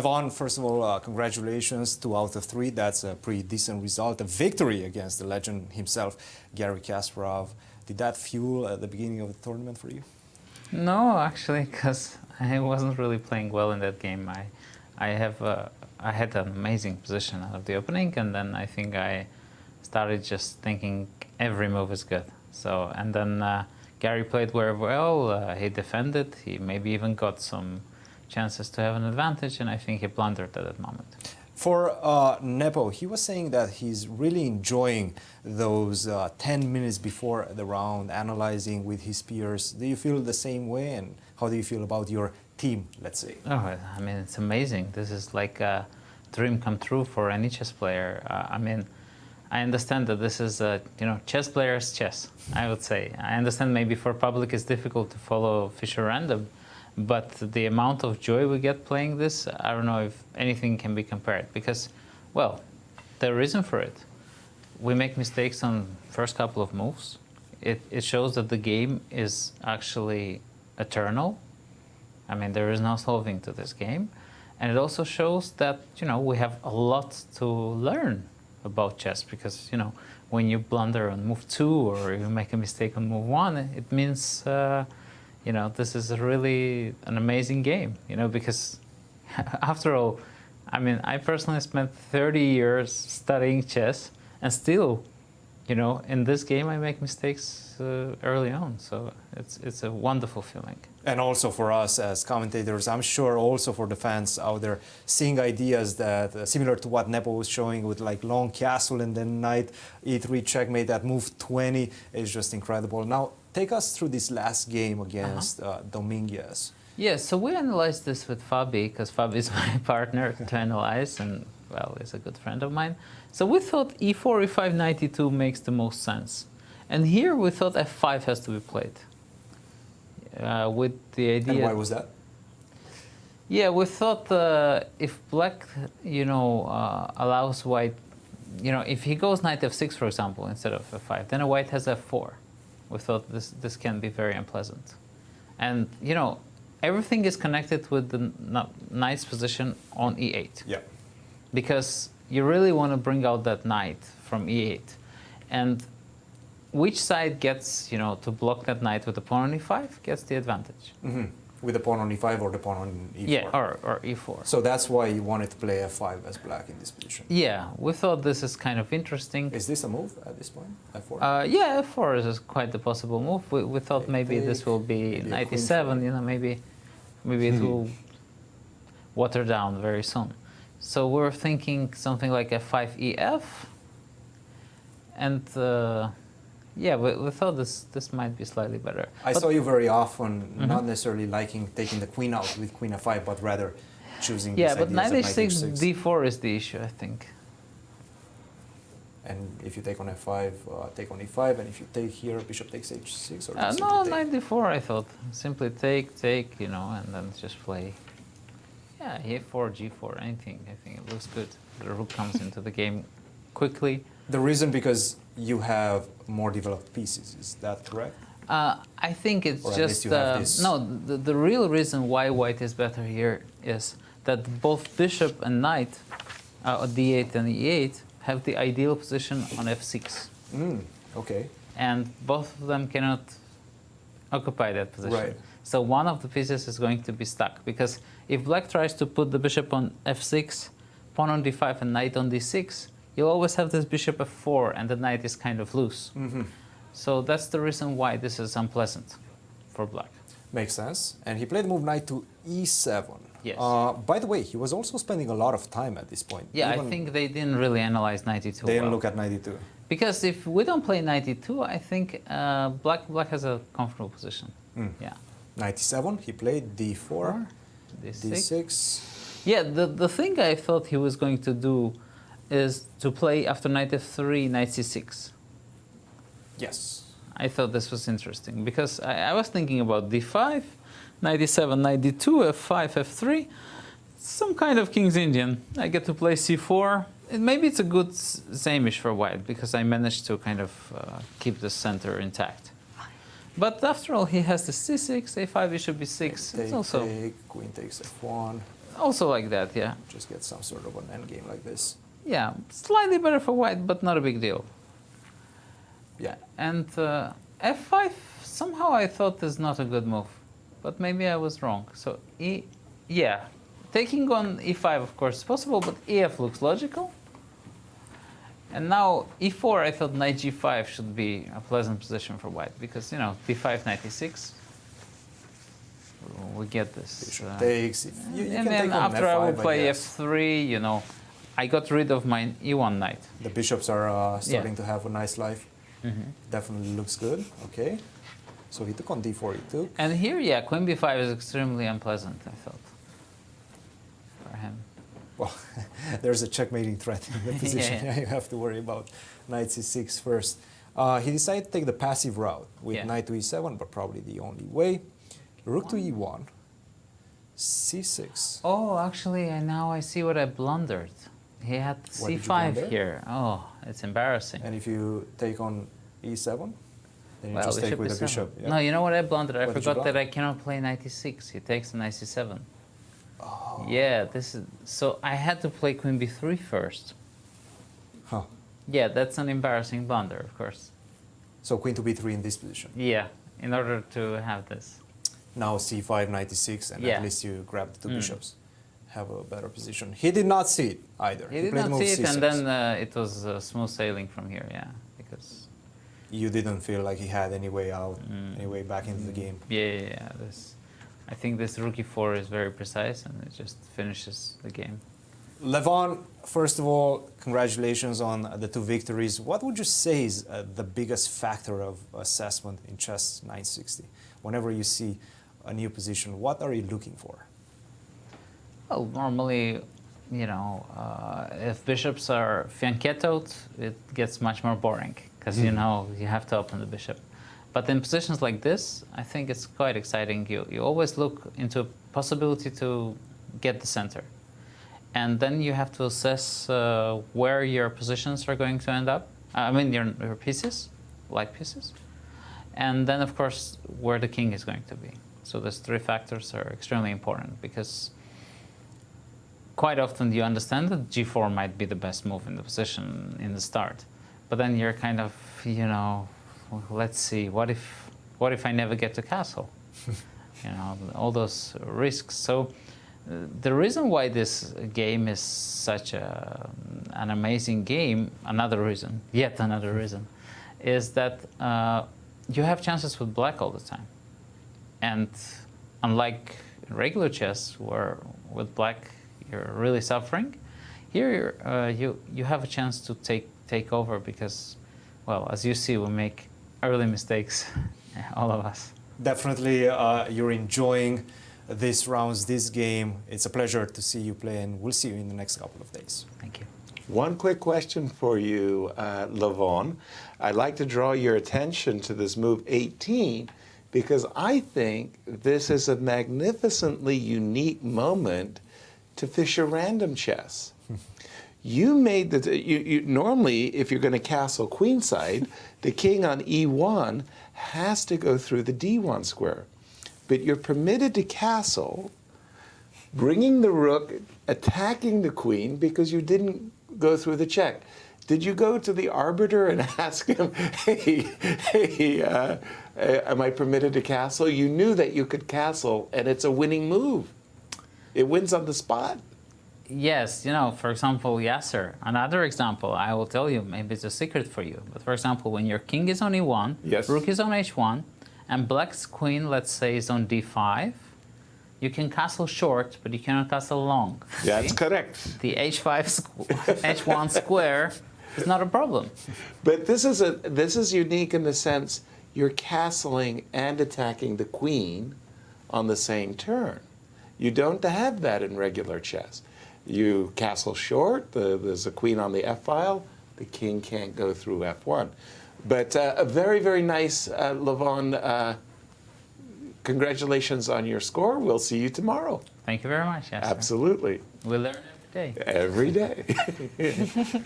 Levon, first of all, congratulations, 2 out of 3. That's a pretty decent result. A victory against the legend himself, Garry Kasparov. Did that fuel at the beginning of the tournament for you? No, actually, because I wasn't really playing well in that game. I had an amazing position out of the opening, and then I think I started just thinking every move is good. So, and then Garry played very well. He defended. He maybe even got some chances to have an advantage, and I think he blundered at that moment. For Nepo, he was saying that he's really enjoying those 10 minutes before the round, analyzing with his peers. Do you feel the same way, and how do you feel about your team, let's say? Oh, I mean, it's amazing. This is like a dream come true for any chess player. I mean, I understand that this is, chess players' chess, I would say. I understand maybe for public it's difficult to follow Fischer Random, but the amount of joy we get playing this, I don't know if anything can be compared. Because, well, the reason for it, we make mistakes on first couple of moves. It shows that the game is actually eternal. I mean, there is no solving to this game. And it also shows that, we have a lot to learn about chess, because, when you blunder on move 2 or you make a mistake on move 1, it means, this is really an amazing game, because after all, I mean, I personally spent 30 years studying chess, and still, in this game I make mistakes early on, so it's a wonderful feeling. And also for us as commentators, I'm sure also for the fans out there, seeing ideas that similar to what Nepo was showing with like long castle and then knight e3 checkmate, that move 20 is just incredible. Now take us through this last game against Dominguez. Yeah, so we analyzed this with Fabi, because Fabi is my partner to analyze, and well, he's a good friend of mine. So we thought e4, e5, knight e2 makes the most sense. And here we thought f5 has to be played. With the idea. And why was that? Yeah, we thought if black, allows white, if he goes knight f6, for example, instead of f5, then a white has f4. We thought this can be very unpleasant. And, everything is connected with the knight's position on e8. Yeah. Because you really want to bring out that knight from e8. And which side gets, to block that knight with the pawn on e5 gets the advantage. Mm-hmm. With the pawn on e5 or the pawn on e4? Yeah, or e4. So that's why you wanted to play f5 as black in this position? Yeah, we thought this is kind of interesting. Is this a move at this point, f4? Yeah, f4 is quite a possible move. We thought maybe this will be knight e7, maybe it will water down very soon. So we're thinking something like f5 ef, and yeah, we thought this might be slightly better. I saw you very often not necessarily liking taking the queen out with queen f5, but rather choosing yeah, but knight h6, d4 is the issue, I think. And if you take on f5, take on e5, and if you take here, bishop takes h6, or no, knight d4, I thought. Simply take, and then just play. Yeah, e4, g4, anything. I think it looks good. The rook comes into the game quickly. The reason because you have more developed pieces, is that correct? I think it's or just no. The real reason why white is better here is that both bishop and knight, d8 and e8, have the ideal position on f6. Okay. And both of them cannot occupy that position. Right. So one of the pieces is going to be stuck, because if black tries to put the bishop on f6, pawn on d5 and knight on d6, you'll always have this bishop f4 and the knight is kind of loose. So that's the reason why this is unpleasant for black. Makes sense. And he played the move knight to e7. Yes. By the way, he was also spending a lot of time at this point. Yeah, I think they didn't really analyze knight e2 They didn't look at knight e2. Because if we don't play knight e2, I think black has a comfortable position. Yeah. Knight e7, he played d4, d6. Yeah, the thing I thought he was going to do is to play after knight f3, knight c6. Yes. I thought this was interesting, because I was thinking about d5, knight e7, knight d2, f5, f3. Some kind of King's Indian. I get to play c4. And maybe it's a good same-ish for white, because I managed to kind of keep the center intact. But after all, he has the c6, a5, bishop b6. Take, it's also take, queen takes f1. Also like that, yeah. Just get some sort of an endgame like this. Yeah, slightly better for white, but not a big deal. Yeah. And f5, somehow I thought is not a good move, but maybe I was wrong. So yeah, taking on e5 of course is possible, but ef looks logical. And now e4, I thought knight g5 should be a pleasant position for white because, you know, d5, knight e6, we get this. Bishop takes. You And can then take on after f5, I would play guess. f3, you know, I got rid of my e1 knight. The bishops are starting to have a nice life. Definitely looks good. Okay. So he took on d4, he took. And here, yeah, queen b5 is extremely unpleasant, I felt, for him. Well, there's a checkmating threat in the position. Yeah. You have to worry about knight c6 first. He decided to take the passive route with knight to e7, but probably the only way. Rook to e1, c6. Oh, actually, now I see what I blundered. He had What did you c5 blunder? here. Oh, it's embarrassing. And if you take on e7, then you Well, just take with e7. the bishop. Yeah? No, you know what I blundered? I What did you forgot that blunder? I cannot play knight e6. He takes knight c7. Oh. Yeah, this is so. I had to play queen b3 first. Huh. Yeah, that's an embarrassing blunder, of course. So queen to b3 in this position. Yeah, in order to have this. Now c5, knight e6, and Yeah. at least you grab the two bishops. Have a better position. He did not see it either. He did played not move see it, c6. and then it was smooth sailing from here. Yeah, because You didn't feel like he had any way out, any way back into the game. yeah. I think this rook e4 is very precise, and it just finishes the game. Levon, first of all, congratulations on the two victories. What would you say is the biggest factor of assessment in chess 960? Whenever you see a new position, what are you looking for? Well, normally, you know, if bishops are fianchettoed, it gets much more boring because you know you have to open the bishop. But in positions like this, I think it's quite exciting. You always look into a possibility to get the center. And then you have to assess where your positions are going to end up. I mean, your pieces, light pieces. And then, of course, where the king is going to be. So those three factors are extremely important because quite often you understand that g4 might be the best move in the position in the start. But then you're kind of, you know, let's see, what if I never get to castle? You know, all those risks. So the reason why this game is such an amazing game, yet another reason, is that you have chances with black all the time. And unlike regular chess, where with black you're really suffering, here you have a chance to take over because, well, as you see, we make early mistakes, all of us. Definitely, you're enjoying these rounds, this game. It's a pleasure to see you play, and we'll see you in the next couple of days. Thank you. One quick question for you, Levon. I'd like to draw your attention to this move 18 because I think this is a magnificently unique moment to Fischer random chess. You made you normally, if you're going to castle queenside, the king on e1 has to go through the d1 square. But you're permitted to castle, bringing the rook, attacking the queen because you didn't go through the check. Did you go to the arbiter and ask him, hey, am I permitted to castle? You knew that you could castle, and it's a winning move. It wins on the spot. Yes, you know, for example, Yasser, another example, I will tell you, maybe it's a secret for you, but for example, when your king is on e1, Yes. rook is on h1, and black's queen, let's say, is on d5, you can castle short, but you cannot castle long. That's See? correct. The h1 square is not a problem. But this is unique in the sense you're castling and attacking the queen on the same turn. You don't have that in regular chess. You castle short, there's a queen on the f-file, the king can't go through f1. But a very, very nice, Levon, congratulations on your score. We'll see you tomorrow. Thank you very much, Yasser. Absolutely. We learn every day. Every day.